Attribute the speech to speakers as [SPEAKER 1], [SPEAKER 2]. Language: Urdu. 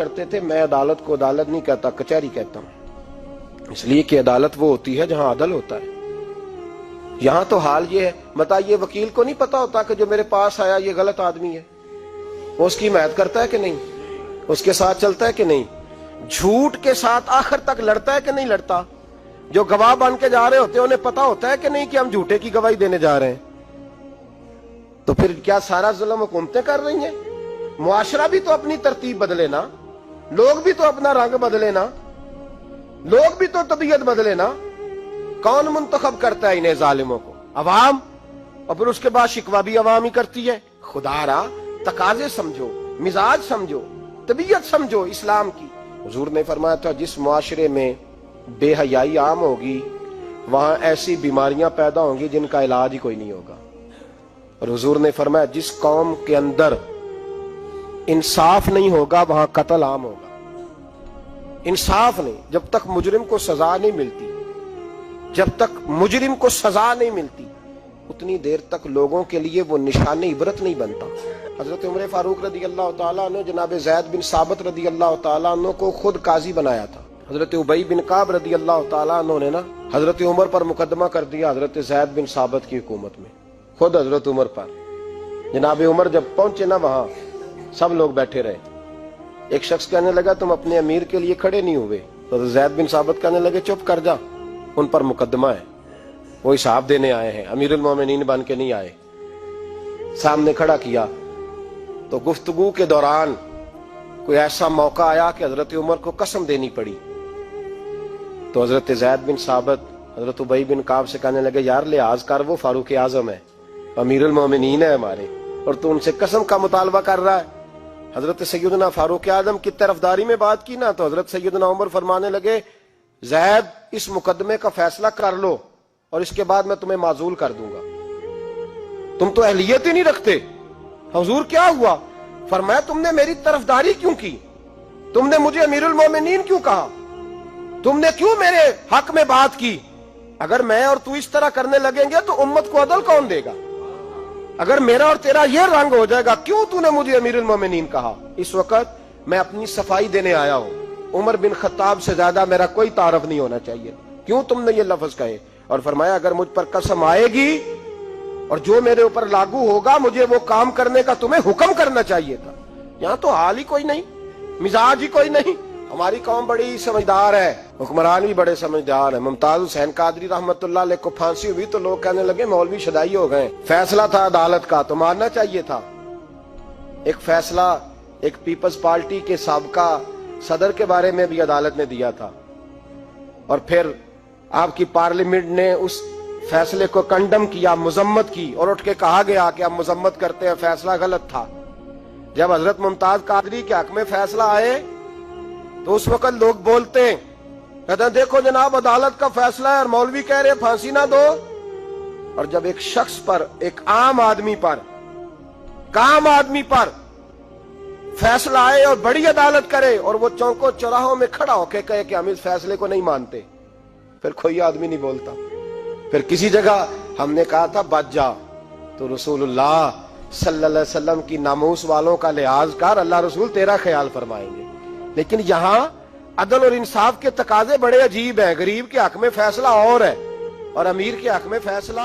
[SPEAKER 1] کرتے تھے میں عدالت کو عدالت نہیں کہتا کچہری کہتا ہوں، اس لیے کہ عدالت وہ ہوتی ہے جہاں عدل ہوتا ہے۔ یہاں تو حال یہ ہے، بتائیے وکیل کو نہیں پتا ہوتا کہ جو میرے پاس آیا یہ غلط آدمی ہے، وہ اس کی حمایت کرتا ہے کہ نہیں، اس کے ساتھ چلتا ہے کہ نہیں، جھوٹ کے ساتھ آخر تک لڑتا ہے کہ نہیں لڑتا، جو گواہ بن کے جا رہے ہوتے ہیں انہیں پتا ہوتا ہے کہ نہیں کہ ہم جھوٹے کی گواہی دینے جا رہے ہیں، تو پھر کیا سارا ظلم حکومتیں کر رہی ہیں؟ معاشرہ بھی تو اپنی ترتیب بدلے نا، لوگ بھی تو اپنا رنگ بدلے نا، لوگ بھی تو طبیعت بدلے نا۔ کون منتخب کرتا ہے انہیں ظالموں کو؟ عوام، اور پھر اس کے بعد شکوہ بھی عوام ہی کرتی ہے۔ خدا را تقاضے سمجھو، مزاج سمجھو، طبیعت سمجھو اسلام کی۔ حضور نے فرمایا تھا جس معاشرے میں بے حیائی عام ہوگی وہاں ایسی بیماریاں پیدا ہوں گی جن کا علاج ہی کوئی نہیں ہوگا، اور حضور نے فرمایا جس قوم کے اندر انصاف نہیں ہوگا وہاں قتل عام ہوگا۔ انصاف نہیں، جب تک مجرم کو سزا نہیں ملتی، جب تک مجرم کو سزا نہیں ملتی اتنی دیر تک لوگوں کے لیے وہ نشان عبرت نہیں بنتا۔ حضرت عمر فاروق رضی اللہ تعالیٰ عنہ جناب زید بن ثابت رضی اللہ تعالیٰ عنہ کو خود قاضی بنایا تھا۔ حضرت ابی بن کعب رضی اللہ تعالیٰ عنہ نے نا حضرت عمر پر مقدمہ کر دیا حضرت زید بن ثابت کی حکومت میں، خود حضرت عمر پر۔ جناب عمر جب پہنچے نا وہاں سب لوگ بیٹھے رہے، ایک شخص کہنے لگا تم اپنے امیر کے لیے کھڑے نہیں ہوئے، تو زید بن ثابت کہنے لگے چپ کر جا، ان پر مقدمہ ہے، وہ حساب دینے آئے ہیں، امیر المومنین بن کے نہیں آئے۔ سامنے کھڑا کیا تو گفتگو کے دوران کوئی ایسا موقع آیا کہ حضرت عمر کو قسم دینی پڑی، تو حضرت زید بن ثابت حضرت ابی بن کعب سے کہنے لگے یار لحاظ کر، وہ فاروق اعظم ہے، امیر المومنین ہے ہمارے، اور تو ان سے قسم کا مطالبہ کر رہا ہے۔ حضرت سیدنا فاروق اعظم کی طرفداری میں بات کی نا، تو حضرت سیدنا عمر فرمانے لگے زید اس مقدمے کا فیصلہ کر لو اور اس کے بعد میں تمہیں معزول کر دوں گا، تم تو اہلیت ہی نہیں رکھتے۔ حضور کیا ہوا؟ فرمایا تم نے میری طرفداری کیوں کی، تم نے مجھے امیر المومنین کیوں کہا، تم نے کیوں میرے حق میں بات کی؟ اگر میں اور تو اس طرح کرنے لگیں گے تو امت کو عدل کون دے گا؟ اگر میرا اور تیرا یہ رنگ ہو جائے گا، کیوں تو نے مجھے امیر المومنین کہا؟ اس وقت میں اپنی صفائی دینے آیا ہوں، عمر بن خطاب سے زیادہ میرا کوئی تعارف نہیں ہونا چاہیے، کیوں تم نے یہ لفظ کہے؟ اور فرمایا اگر مجھ پر قسم آئے گی اور جو میرے اوپر لاگو ہوگا مجھے وہ کام کرنے کا تمہیں حکم کرنا چاہیے تھا۔ یہاں تو حال ہی کوئی نہیں، مزاج ہی کوئی نہیں۔ ہماری قوم بڑی سمجھدار ہے، حکمران بھی بڑے سمجھدار ہیں۔ ممتاز حسین قادری رحمت اللہ علیہ کو پھانسی ہوئی تو لوگ کہنے لگے مولوی شدائی ہو گئے، فیصلہ تھا عدالت کا تو ماننا چاہیے تھا۔ ایک فیصلہ ایک پیپلز پارٹی کے سابقہ صدر کے بارے میں بھی عدالت نے دیا تھا، اور پھر آپ کی پارلیمنٹ نے اس فیصلے کو کنڈم کیا، مذمت کی، اور اٹھ کے کہا گیا کہ ہم مذمت کرتے ہیں، فیصلہ غلط تھا۔ جب حضرت ممتاز قادری کے حق میں فیصلہ آئے تو اس وقت لوگ بولتے ہیں، کہتے ہیں دیکھو جناب عدالت کا فیصلہ ہے اور مولوی کہہ رہے پھانسی نہ دو۔ اور جب ایک شخص پر، ایک عام آدمی پر فیصلہ آئے اور بڑی عدالت کرے اور وہ چوکوں چوراہوں میں کھڑا ہو کے کہے کہ ہم اس فیصلے کو نہیں مانتے، پھر کوئی آدمی نہیں بولتا۔ پھر کسی جگہ ہم نے کہا تھا بچ جا، تو رسول اللہ صلی اللہ علیہ وسلم کی ناموس والوں کا لحاظ کر، اللہ رسول تیرا خیال فرمائیں گے۔ لیکن یہاں عدل اور انصاف کے تقاضے بڑے عجیب ہیں، غریب کے حق میں فیصلہ اور ہے اور امیر کے حق میں فیصلہ